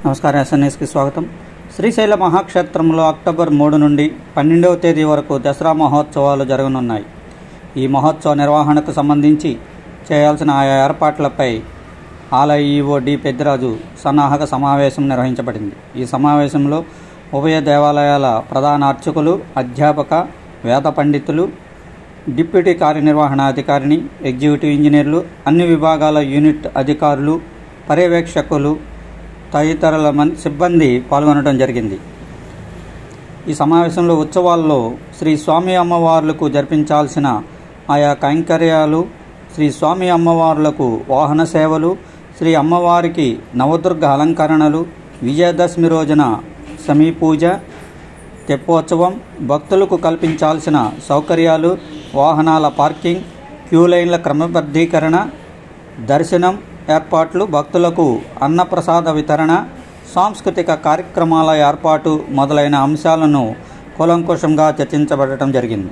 నమస్కారం. ఎస్ఎన్ఎస్కి స్వాగతం. శ్రీశైల మహాక్షేత్రంలో అక్టోబర్ 3 నుండి 12వ తేదీ వరకు దసరా మహోత్సవాలు జరగనున్నాయి. ఈ మహోత్సవ నిర్వహణకు సంబంధించి చేయాల్సిన ఆయా ఏర్పాట్లపై ఆలయ ఈవో డి పెద్దిరాజు సన్నాహక సమావేశం నిర్వహించబడింది. ఈ సమావేశంలో ఉభయ దేవాలయాల ప్రధాన అర్చకులు, అధ్యాపక, వేద పండితులు, డిప్యూటీ కార్యనిర్వహణాధికారిని, ఎగ్జిక్యూటివ్ ఇంజనీర్లు, అన్ని విభాగాల యూనిట్ అధికారులు, పర్యవేక్షకులు తదితరుల సిబ్బంది పాల్గొనడం జరిగింది. ఈ సమావేశంలో ఉత్సవాల్లో శ్రీ స్వామి అమ్మవార్లకు జరిపించాల్సిన ఆయా కైంకర్యాలు, శ్రీ స్వామి అమ్మవార్లకు వాహన సేవలు, శ్రీ అమ్మవారికి నవదుర్గ అలంకరణలు, విజయదశమి రోజున సమీపూజ, తెప్పోత్సవం, భక్తులకు కల్పించాల్సిన సౌకర్యాలు, వాహనాల పార్కింగ్, క్యూలైన్ల క్రమబద్ధీకరణ, దర్శనం ఏర్పాట్లు, భక్తులకు అన్నప్రసాద వితరణ, సాంస్కృతిక కార్యక్రమాల ఏర్పాటు మొదలైన అంశాలను కూలంకషంగా చర్చించబడటం జరిగింది.